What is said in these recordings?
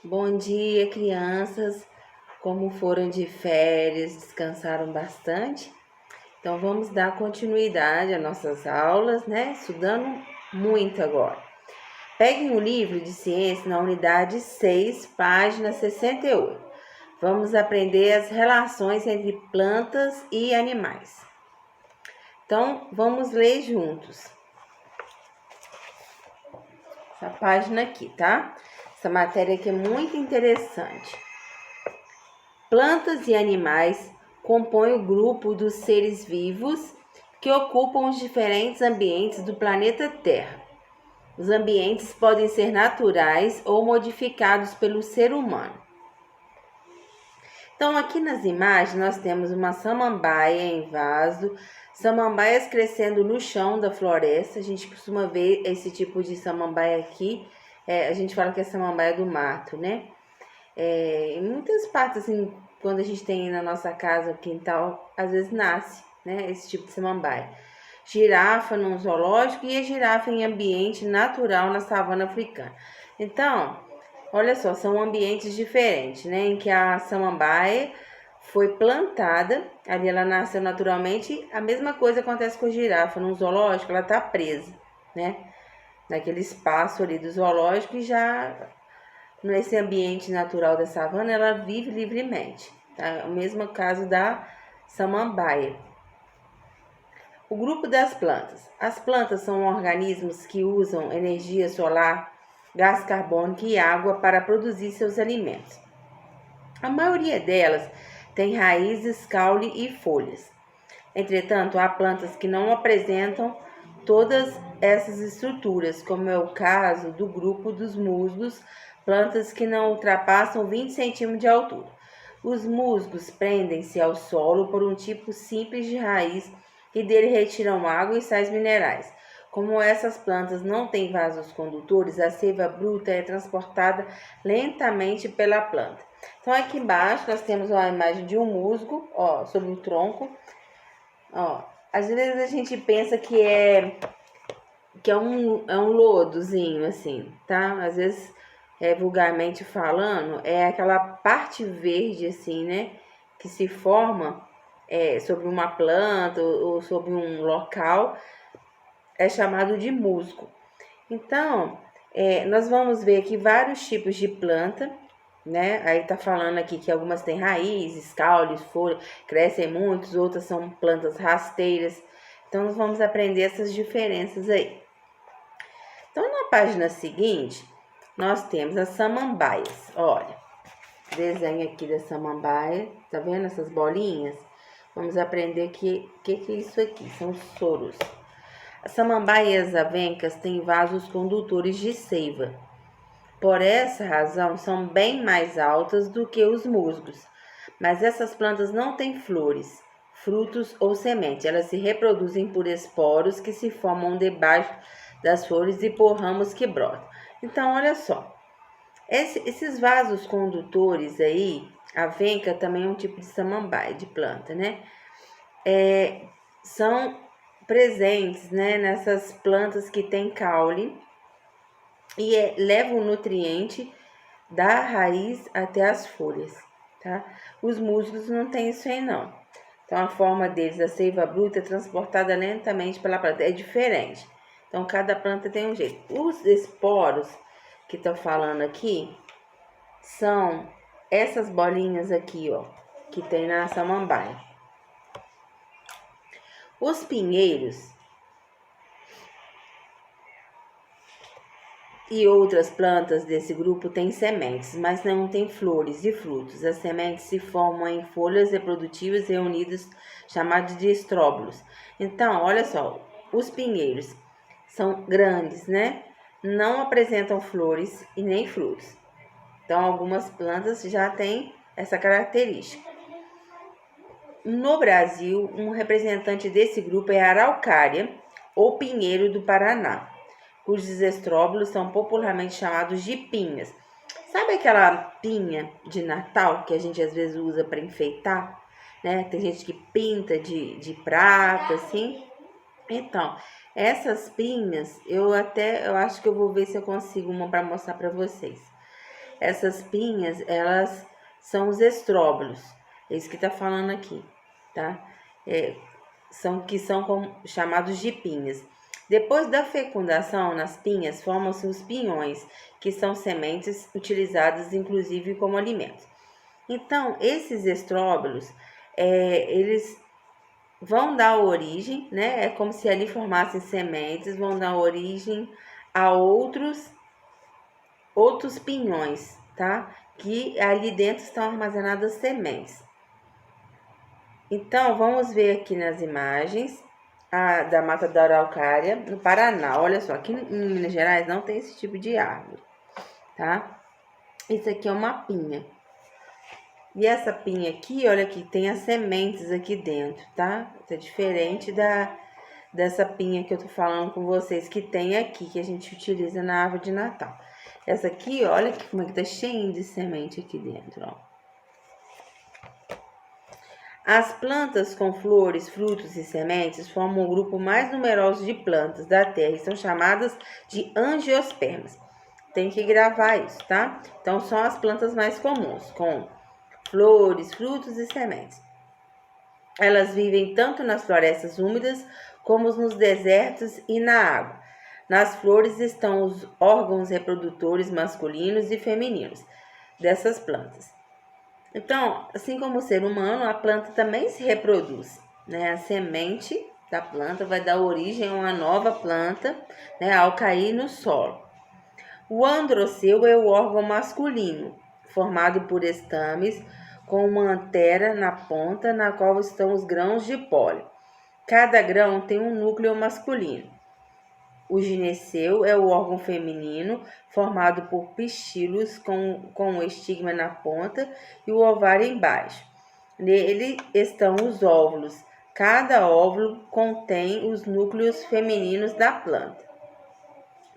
Bom dia, crianças. Como foram de férias, descansaram bastante? Então vamos dar continuidade às nossas aulas, né? Estudando muito agora. Peguem o livro de ciência na unidade 6, página 68. Vamos aprender as relações entre plantas e animais. Então vamos ler juntos. Essa página aqui, tá? Essa matéria aqui é muito interessante. Plantas e animais compõem o grupo dos seres vivos que ocupam os diferentes ambientes do planeta Terra. Os ambientes podem ser naturais ou modificados pelo ser humano. Então, aqui nas imagens, nós temos uma samambaia em vaso, samambaias crescendo no chão da floresta. A gente costuma ver esse tipo de samambaia aqui. A gente fala que é samambaia do mato, né? Em muitas partes, assim, quando a gente tem na nossa casa, o quintal, às vezes nasce, né, esse tipo de samambaia. Girafa num zoológico e a girafa em ambiente natural na savana africana. Então, olha só, são ambientes diferentes, né, em que a samambaia foi plantada, ali ela nasceu naturalmente. A mesma coisa acontece com a girafa num zoológico, ela tá presa, né, naquele espaço ali do zoológico, e já nesse ambiente natural da savana, ela vive livremente. Tá? O mesmo caso da samambaia. O grupo das plantas. As plantas são organismos que usam energia solar, gás carbônico e água para produzir seus alimentos. A maioria delas tem raízes, caule e folhas. Entretanto, há plantas que não apresentam todas essas estruturas, como é o caso do grupo dos musgos, plantas que não ultrapassam 20 centímetros de altura. Os musgos prendem-se ao solo por um tipo simples de raiz e dele retiram água e sais minerais. Como essas plantas não têm vasos condutores, a seiva bruta é transportada lentamente pela planta. Então, aqui embaixo nós temos uma imagem de um musgo, sobre o tronco. Às vezes a gente pensa que é um lodozinho, assim, tá? Às vezes, vulgarmente falando, é aquela parte verde, assim, né? Que se forma sobre uma planta ou sobre um local, é chamado de musgo. Então, nós vamos ver aqui vários tipos de planta, né? Aí tá falando aqui que algumas têm raízes, caules, folhas, crescem muitos, outras são plantas rasteiras. Então, nós vamos aprender essas diferenças aí. Então, na página seguinte, nós temos as samambaias. Olha, desenho aqui da samambaia, tá vendo essas bolinhas? Vamos aprender que é isso aqui, são soros. As samambaias e as avencas têm vasos condutores de seiva. Por essa razão, são bem mais altas do que os musgos. Mas essas plantas não têm flores, frutos ou semente. Elas se reproduzem por esporos que se formam debaixo das flores e por ramos que brotam. Então, olha só. Esses vasos condutores aí, a venca também é um tipo de samambaia, de planta, né? São presentes, né, nessas plantas que têm caule e levam o nutriente da raiz até as folhas, tá? Os musgos não tem isso aí, não. Então, a forma deles, a seiva bruta, é transportada lentamente pela planta. É diferente. Então, cada planta tem um jeito. Os esporos que estão falando aqui são essas bolinhas aqui, ó, que tem na samambaia. Os pinheiros e outras plantas desse grupo têm sementes, mas não têm flores e frutos. As sementes se formam em folhas reprodutivas reunidas, chamadas de estróbilos. Então, olha só, os pinheiros são grandes, né? Não apresentam flores e nem frutos. Então, algumas plantas já têm essa característica. No Brasil, um representante desse grupo é a araucária ou pinheiro do Paraná, cujos estróbilos são popularmente chamados de pinhas. Sabe aquela pinha de Natal que a gente às vezes usa para enfeitar? Né? Tem gente que pinta de prata, assim. Então, essas pinhas, eu acho que eu vou ver se eu consigo uma para mostrar para vocês. Essas pinhas, elas são os estróbilos. É isso que tá falando aqui, tá? São chamados de pinhas. Depois da fecundação nas pinhas, formam-se os pinhões, que são sementes utilizadas inclusive como alimento. Então, esses estróbilos, eles vão dar origem, né? É como se ali formassem sementes, vão dar origem a outros pinhões, tá? Que ali dentro estão armazenadas sementes. Então, vamos ver aqui nas imagens da mata da araucária no Paraná. Olha só, aqui em Minas Gerais não tem esse tipo de árvore, tá? Isso aqui é uma pinha. E essa pinha aqui, olha aqui, tem as sementes aqui dentro, tá? Tá diferente dessa pinha que eu tô falando com vocês, que tem aqui, que a gente utiliza na árvore de Natal. Essa aqui, olha aqui como é que tá cheia de semente aqui dentro, ó. As plantas com flores, frutos e sementes formam o grupo mais numeroso de plantas da Terra e são chamadas de angiospermas. Tem que gravar isso, tá? Então, são as plantas mais comuns, com flores, frutos e sementes. Elas vivem tanto nas florestas úmidas como nos desertos e na água. Nas flores estão os órgãos reprodutores masculinos e femininos dessas plantas. Então, assim como o ser humano, a planta também se reproduz, né? A semente da planta vai dar origem a uma nova planta, né, ao cair no solo. O androceu é o órgão masculino, formado por estames com uma antera na ponta, na qual estão os grãos de pólen. Cada grão tem um núcleo masculino. O gineceu é o órgão feminino, formado por pistilos com o estigma na ponta e o ovário embaixo. Nele estão os óvulos. Cada óvulo contém os núcleos femininos da planta.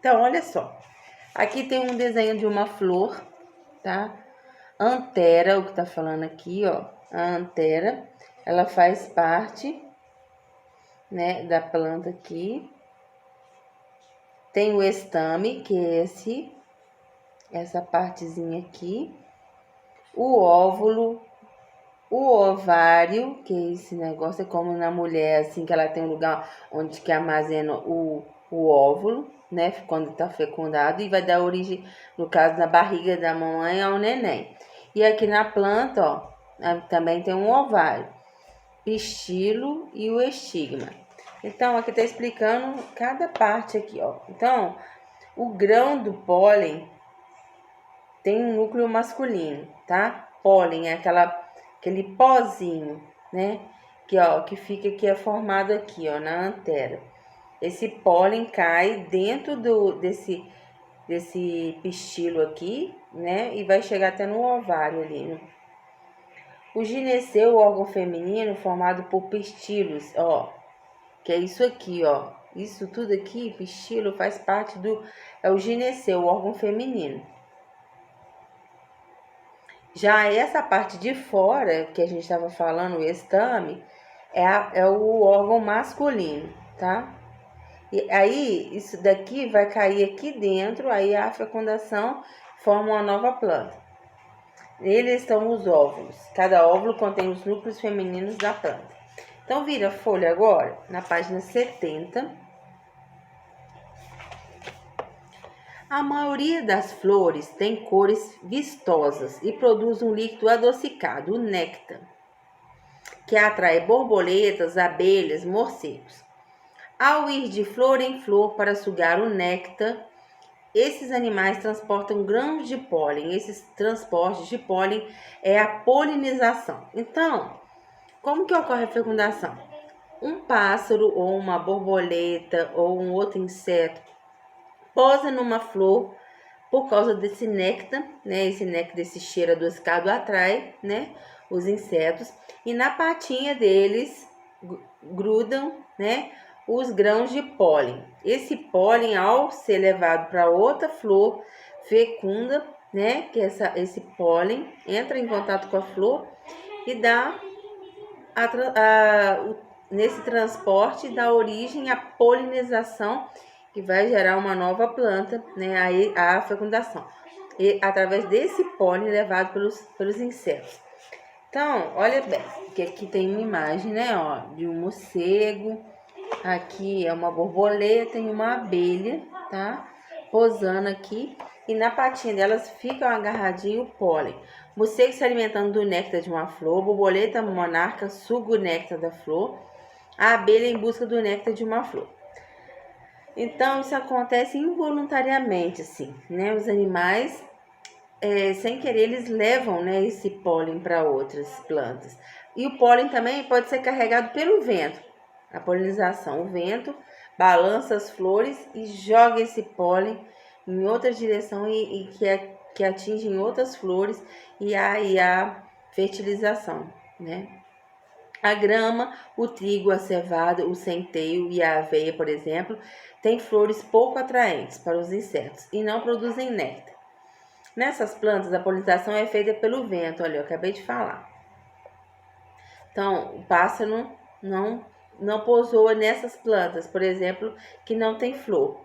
Então, olha só. Aqui tem um desenho de uma flor, tá? Antera, o que tá falando aqui, ó. A antera, ela faz parte, né, da planta aqui. Tem o estame, que é essa partezinha aqui. O óvulo, o ovário, que é esse negócio, é como na mulher, assim, que ela tem um lugar onde que armazena o óvulo, né, quando está fecundado, e vai dar origem, no caso, na barriga da mamãe, ao neném. E aqui na planta, ó, também tem um ovário, pistilo e o estigma. Então, aqui está explicando cada parte aqui, ó. Então, o grão do pólen tem um núcleo masculino, tá? Pólen é aquele pozinho, né? Que fica aqui, é formado aqui, ó, na antera. Esse pólen cai dentro desse pistilo aqui, né? E vai chegar até no ovário ali. O gineceu, o órgão feminino, formado por pistilos, ó. Que é isso aqui, ó. Isso tudo aqui, pistilo, faz parte é o gineceu, o órgão feminino. Já essa parte de fora, que a gente estava falando, o estame, é o órgão masculino, tá? E aí, isso daqui vai cair aqui dentro, aí a fecundação forma uma nova planta. Neles estão os óvulos. Cada óvulo contém os núcleos femininos da planta. Então, vira a folha agora, na página 70. A maioria das flores tem cores vistosas e produz um líquido adocicado, o néctar, que atrai borboletas, abelhas, morcegos. Ao ir de flor em flor para sugar o néctar, esses animais transportam grãos de pólen. Esses transportes de pólen é a polinização. Então, como que ocorre a fecundação? Um pássaro ou uma borboleta ou um outro inseto posa numa flor por causa desse néctar, né? Esse néctar, desse cheiro adocicado atrai, né, os insetos, e na patinha deles grudam, né, os grãos de pólen. Esse pólen, ao ser levado para outra flor fecunda, né, que esse pólen entra em contato com a flor e dá nesse transporte dá origem à polinização, que vai gerar uma nova planta, né, a fecundação. e através desse pólen levado pelos insetos. Então, olha bem, que aqui tem uma imagem, né, ó, de um morcego, aqui é uma borboleta e uma abelha, tá? Posando aqui, e na patinha delas fica agarradinho o pólen. Morcego se alimentando do néctar de uma flor, borboleta monarca suga o néctar da flor, a abelha em busca do néctar de uma flor. Então, isso acontece involuntariamente, assim, né? Os animais, sem querer, eles levam, né, esse pólen para outras plantas. E o pólen também pode ser carregado pelo vento. A polinização, o vento balança as flores e joga esse pólen em outra direção e que atinge em outras flores, e aí a fertilização, né? A grama, o trigo, a cevada, o centeio e a aveia, por exemplo, têm flores pouco atraentes para os insetos e não produzem néctar. Nessas plantas, a polinização é feita pelo vento, olha, eu acabei de falar. Então, o pássaro não pousou nessas plantas, por exemplo, que não tem flor.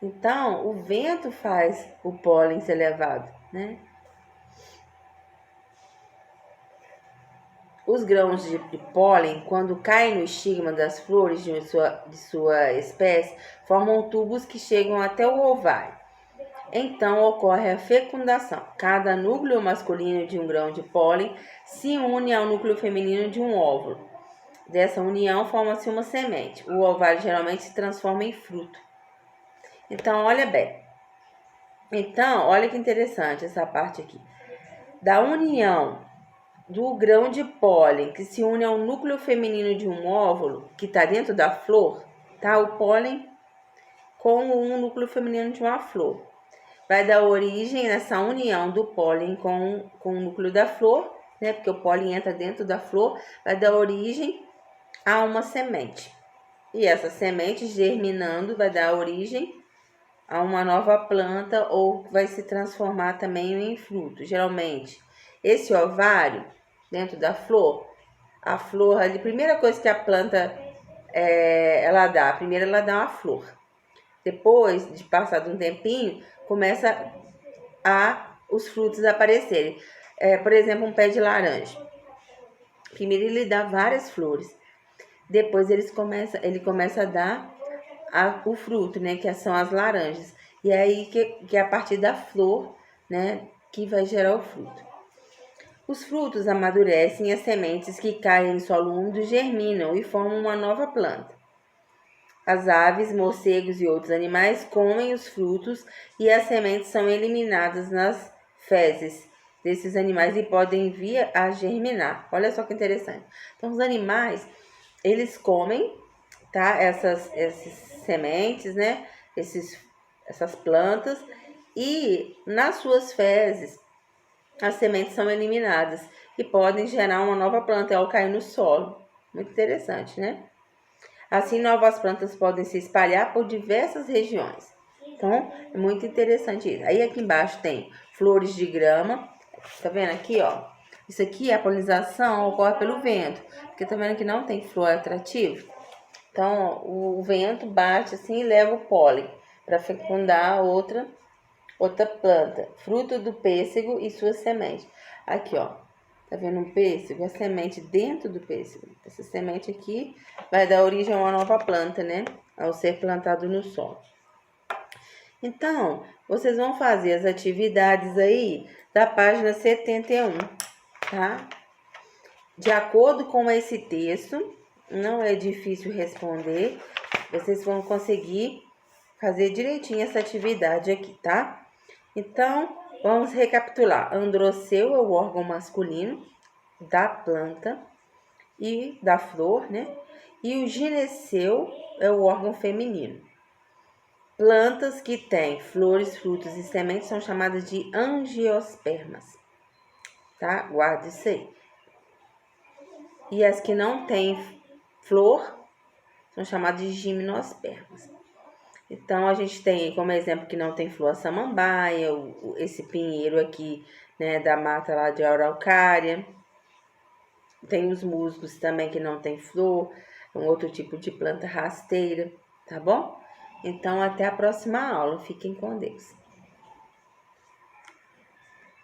Então, o vento faz o pólen ser levado, né? Os grãos de pólen, quando caem no estigma das flores de sua espécie, formam tubos que chegam até o ovário. Então ocorre a fecundação. Cada núcleo masculino de um grão de pólen se une ao núcleo feminino de um óvulo. Dessa união forma-se uma semente. O ovário geralmente se transforma em fruto. Então, olha bem. Então, olha que interessante essa parte aqui. Da união do grão de pólen que se une ao núcleo feminino de um óvulo, que está dentro da flor, tá? O pólen com um núcleo feminino de uma flor. Vai dar origem nessa união do pólen com o núcleo da flor, né? Porque o pólen entra dentro da flor, vai dar origem a uma semente. E essa semente, germinando, vai dar origem a uma nova planta ou vai se transformar também em fruto. Geralmente, esse ovário dentro da flor, a flor, a primeira coisa que a planta ela dá, primeiro ela dá uma flor. Depois de passar um tempinho, começa os frutos aparecerem. Por exemplo, um pé de laranja. Primeiro ele dá várias flores. Depois ele começa a dar o fruto, né? Que são as laranjas. E é aí que é a partir da flor, né? Que vai gerar o fruto. Os frutos amadurecem e as sementes que caem em solo úmido germinam e formam uma nova planta. As aves, morcegos e outros animais comem os frutos e as sementes são eliminadas nas fezes desses animais e podem vir a germinar. Olha só que interessante. Então, os animais, eles comem, tá? Essas sementes, né? Essas plantas, e nas suas fezes as sementes são eliminadas e podem gerar uma nova planta ao cair no solo. Muito interessante, né? Assim, novas plantas podem se espalhar por diversas regiões. Então, é muito interessante isso. Aí aqui embaixo tem flores de grama. Tá vendo aqui, ó? Isso aqui, a polinização ocorre pelo vento. Porque tá vendo que não tem flor atrativa? Então, o vento bate assim e leva o pólen para fecundar outra planta. Fruto do pêssego e sua semente. Aqui, ó. Tá vendo um pêssego? A semente dentro do pêssego. Essa semente aqui vai dar origem a uma nova planta, né? Ao ser plantado no solo. Então, vocês vão fazer as atividades aí da página 71, tá? De acordo com esse texto, não é difícil responder. Vocês vão conseguir fazer direitinho essa atividade aqui, tá? Então, vamos recapitular. Androceu é o órgão masculino da planta e da flor, né? E o gineceu é o órgão feminino. Plantas que têm flores, frutos e sementes são chamadas de angiospermas, tá? Guarda isso aí. E as que não têm flor são chamadas de gimnospermas. Então, a gente tem como exemplo que não tem flor a samambaia, esse pinheiro aqui, né, da mata lá de araucária. Tem os musgos também que não tem flor, um outro tipo de planta rasteira, tá bom? Então, até a próxima aula. Fiquem com Deus.